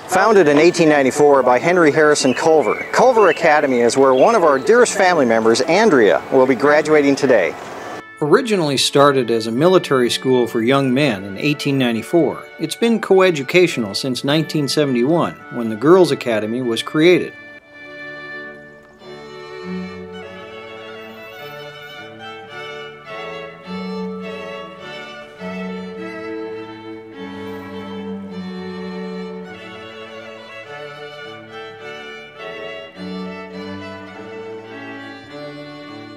Founded in 1894 by Henry Harrison Culver, Culver Academy is where one of our dearest family members, Andrea, will be graduating today. Originally started as a military school for young men in 1894, it's been coeducational since 1971, when the Girls Academy was created.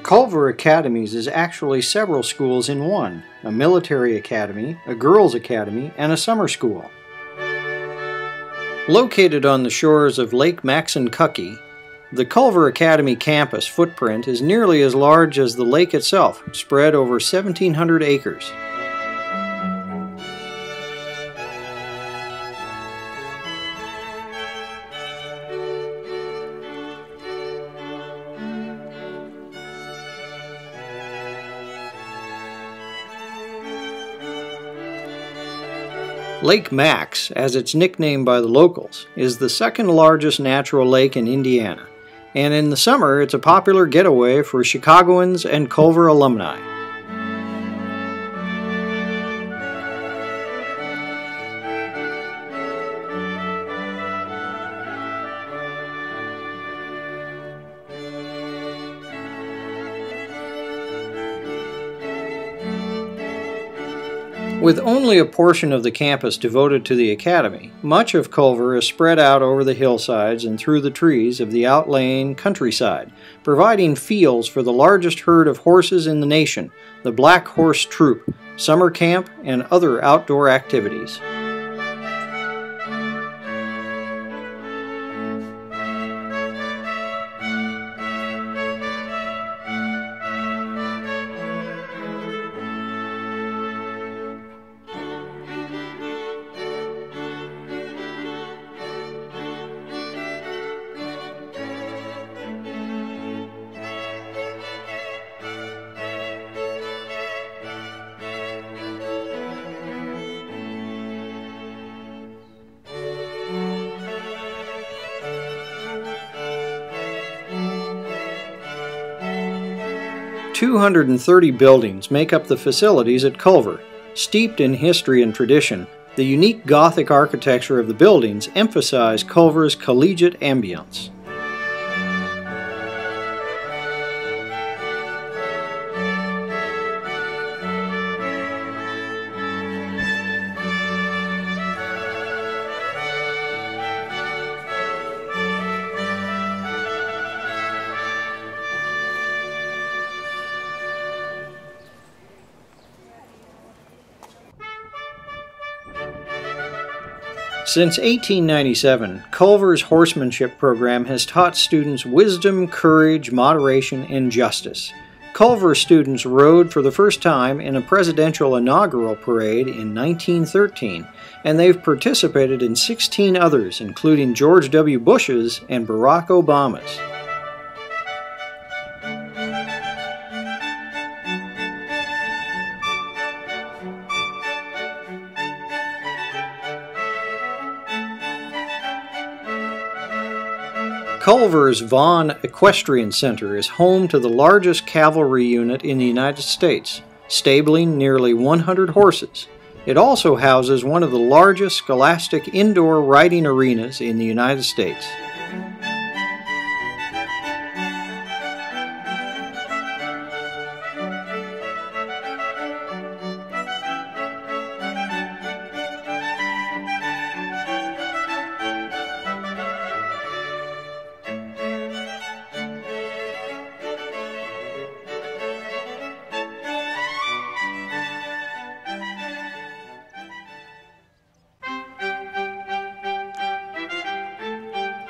Culver Academies is actually several schools in one: a military academy, a girls' academy, and a summer school. Located on the shores of Lake Maxinkuckee, the Culver Academy campus footprint is nearly as large as the lake itself, spread over 1,700 acres. Lake Max, as it's nicknamed by the locals, is the second largest natural lake in Indiana, and in the summer it's a popular getaway for Chicagoans and Culver alumni. With only a portion of the campus devoted to the academy, much of Culver is spread out over the hillsides and through the trees of the outlying countryside, providing fields for the largest herd of horses in the nation, the Black Horse Troop, summer camp, and other outdoor activities. "230 buildings make up the facilities at Culver. Steeped in history and tradition, the unique Gothic architecture of the buildings emphasize Culver's collegiate ambience. Since 1897, Culver's horsemanship program has taught students wisdom, courage, moderation, and justice. Culver students rode for the first time in a presidential inaugural parade in 1913, and they've participated in 16 others, including George W. Bush's and Barack Obama's. Culver's Vaughn Equestrian Center is home to the largest cavalry unit in the United States, stabling nearly 100 horses. It also houses one of the largest scholastic indoor riding arenas in the United States.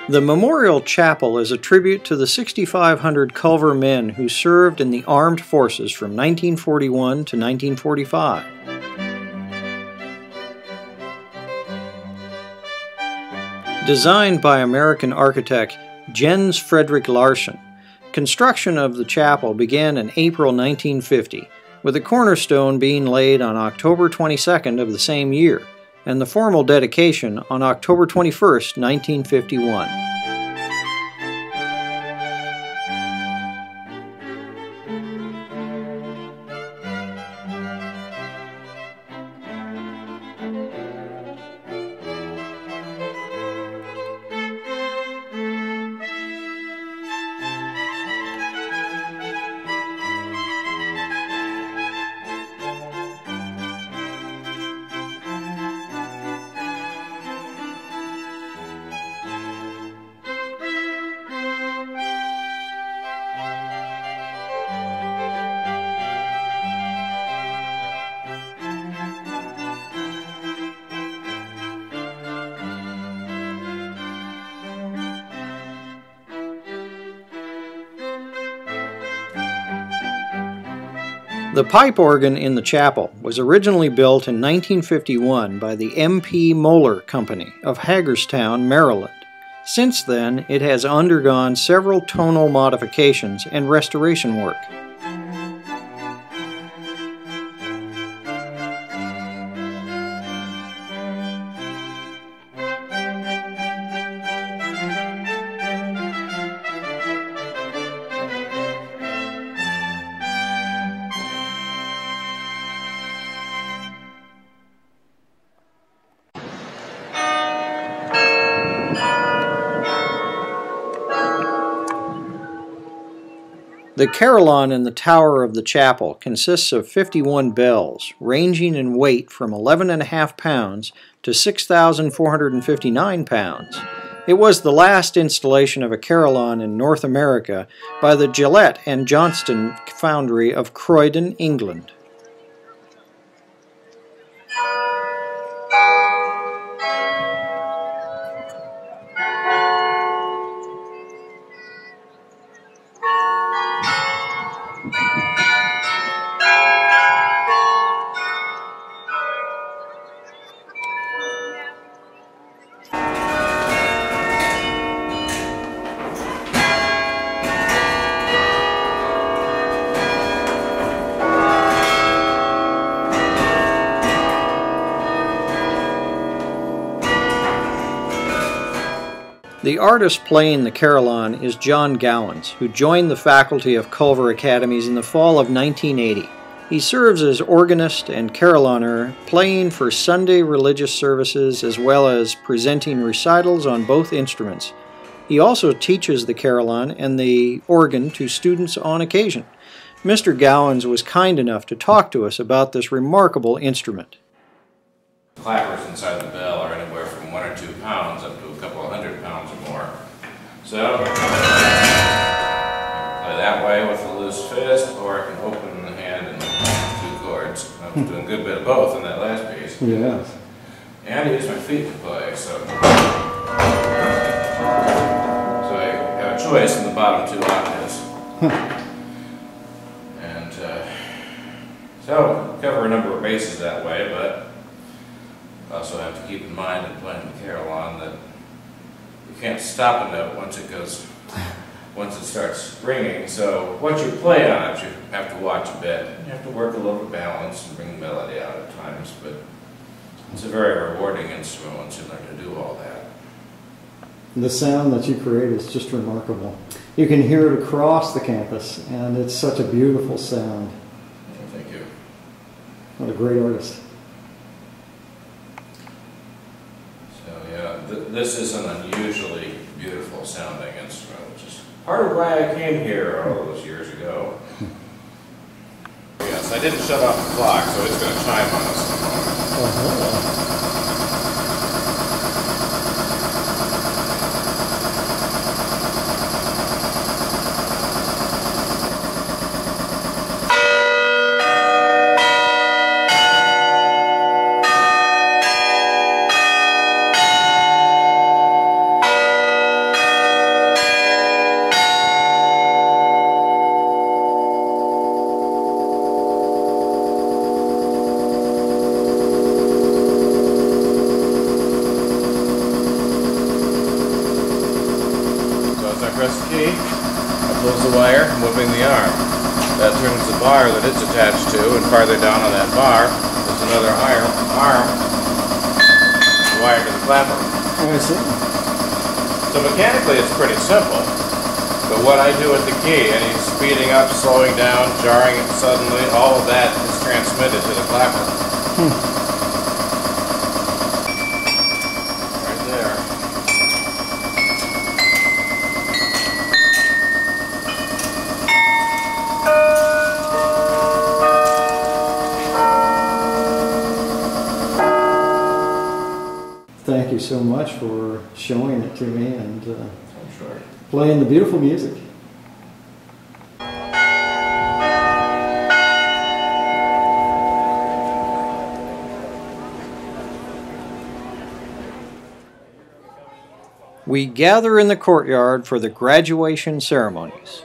The Memorial Chapel is a tribute to the 6,500 Culver men who served in the armed forces from 1941 to 1945. Designed by American architect Jens Frederick Larsen, construction of the chapel began in April 1950, with the cornerstone being laid on October 22nd of the same year. and the formal dedication on October 21st, 1951. The pipe organ in the chapel was originally built in 1951 by the M.P. Moeller Company of Hagerstown, Maryland. Since then, it has undergone several tonal modifications and restoration work. The carillon in the tower of the chapel consists of 51 bells, ranging in weight from 11.5 pounds to 6,459 pounds. It was the last installation of a carillon in North America by the Gillette and Johnston foundry of Croydon, England. The artist playing the carillon is John Gowans, who joined the faculty of Culver Academies in the fall of 1980. He serves as organist and carillonneur, playing for Sunday religious services as well as presenting recitals on both instruments. He also teaches the carillon and the organ to students on occasion. Mr. Gowans was kind enough to talk to us about this remarkable instrument. Clappers inside the bell are anywhere from 1 or 2 pounds up to a couple of 100 pounds or more. So, I can play that way with a loose fist, or I can open the hand and 2 chords. I was doing a good bit of both in that last piece. Yes. And I use my feet to play, so I have a choice in the bottom 2 octaves. And so, cover a number of bases that way, but I also have to keep in mind in playing the carillon that you can't stop a note once it starts ringing. So what you play on it, you have to watch a bit. You have to work a little balance and bring the melody out at times, but it's a very rewarding instrument once you learn to do all that. The sound that you create is just remarkable. You can hear it across the campus, and it's such a beautiful sound. Well, thank you. What a great artist. This is an unusually beautiful sounding instrument, which is part of why I came here all those years ago. Yes, I didn't shut off the clock, so it's going to chime on us in a moment. Press the key, I close the wire, moving the arm. That turns the bar that it's attached to, and farther down on that bar is another arm wired to the clapper. Oh, I see. So mechanically it's pretty simple, but what I do with the key, any speeding up, slowing down, jarring it suddenly, all of that is transmitted to the clapper. Right there. Thank you so much for showing it to me and I'm sure. playing the beautiful music. We gather in the courtyard for the graduation ceremonies.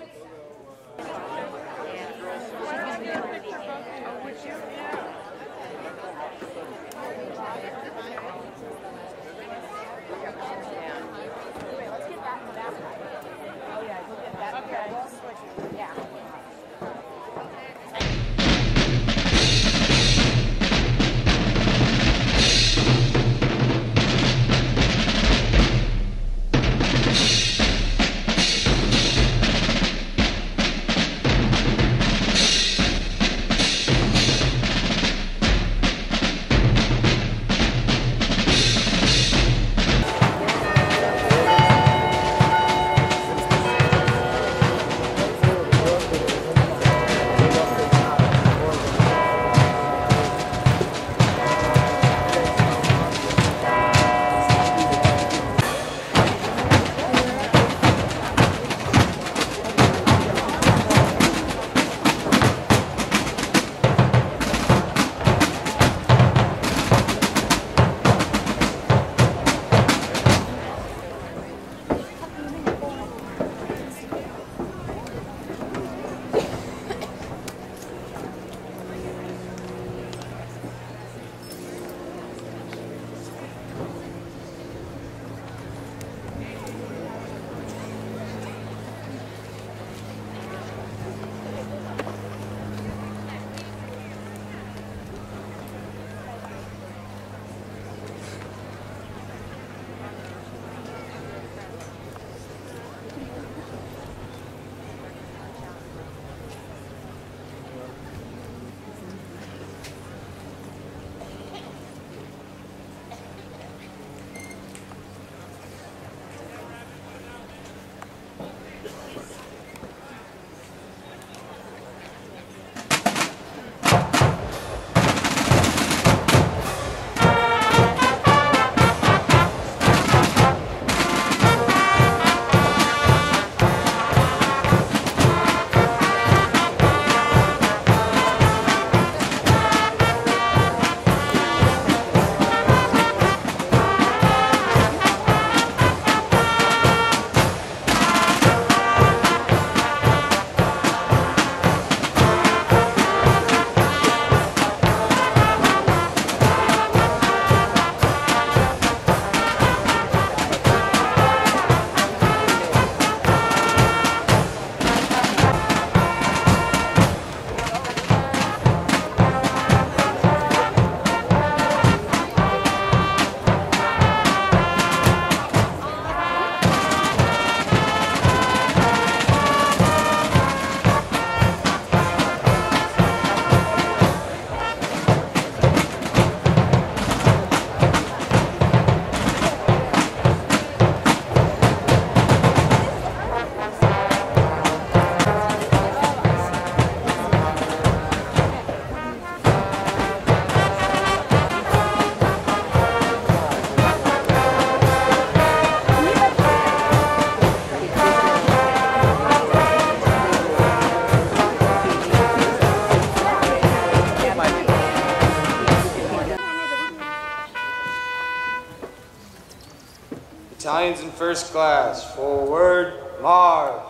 Battalions in first class, forward, march.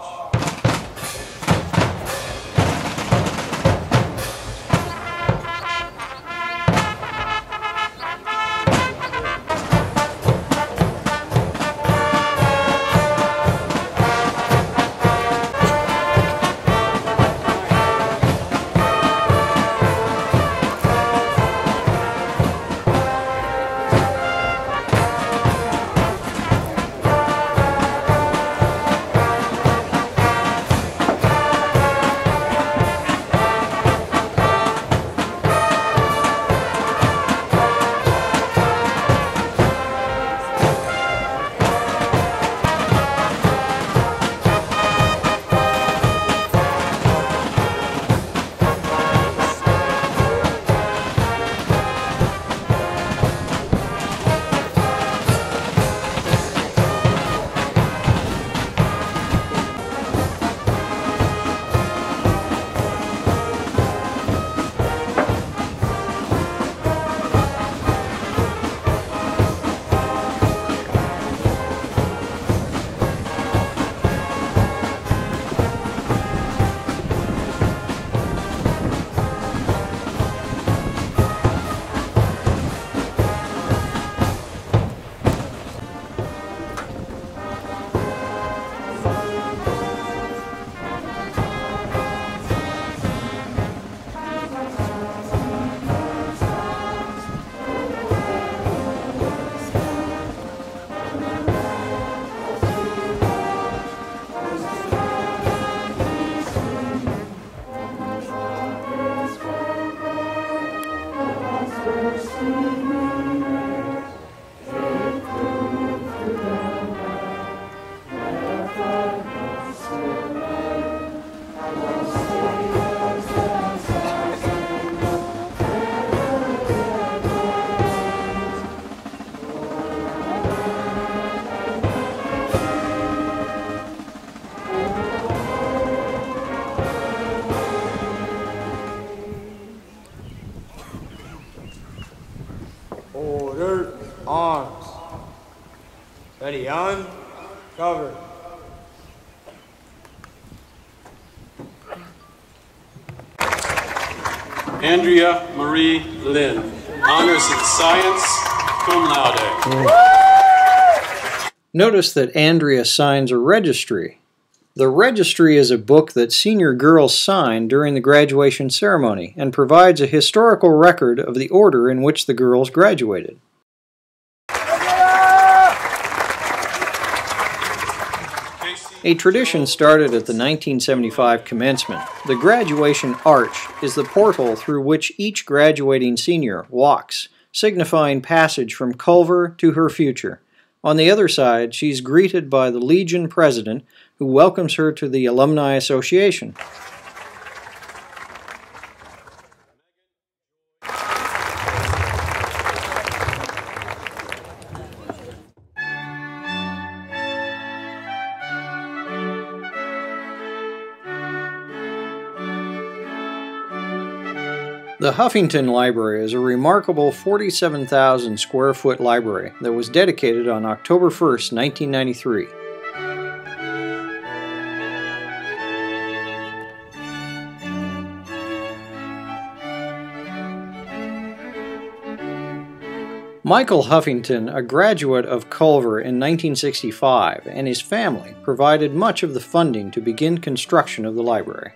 Order. Arms. Ready on. Cover. Andrea Marie Lynn, honors in science, cum laude. Notice that Andrea signs a registry. The registry is a book that senior girls sign during the graduation ceremony and provides a historical record of the order in which the girls graduated. A tradition started at the 1975 commencement. The graduation arch is the portal through which each graduating senior walks, signifying passage from Culver to her future. On the other side, she's greeted by the Legion president, who welcomes her to the Alumni Association. The Huffington Library is a remarkable 47,000 square foot library that was dedicated on October 1st, 1993. Michael Huffington, a graduate of Culver in 1965, and his family provided much of the funding to begin construction of the library.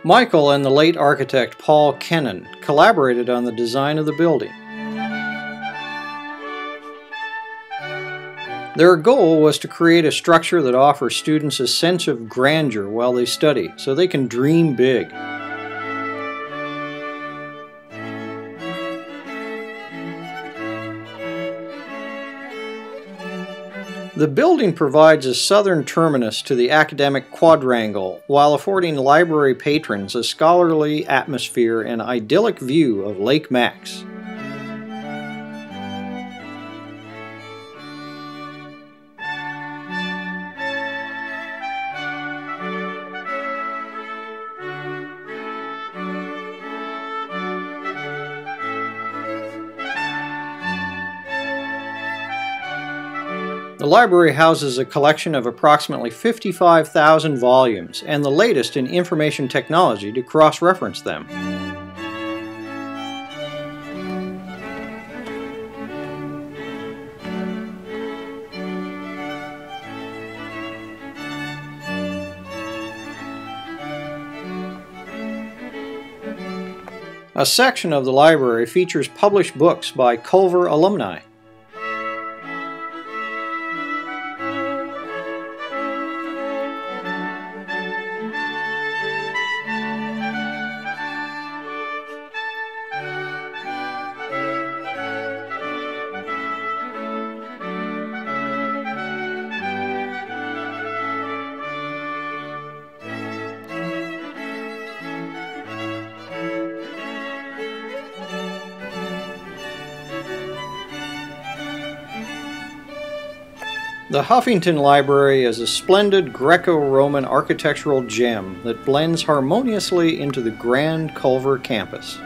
Michael and the late architect Paul Kennan collaborated on the design of the building. Their goal was to create a structure that offers students a sense of grandeur while they study, so they can dream big. The building provides a southern terminus to the academic quadrangle, while affording library patrons a scholarly atmosphere and idyllic view of Lake Max. The library houses a collection of approximately 55,000 volumes and the latest in information technology to cross-reference them. A section of the library features published books by Culver alumni. The Huffington Library is a splendid Greco-Roman architectural gem that blends harmoniously into the grand Culver campus.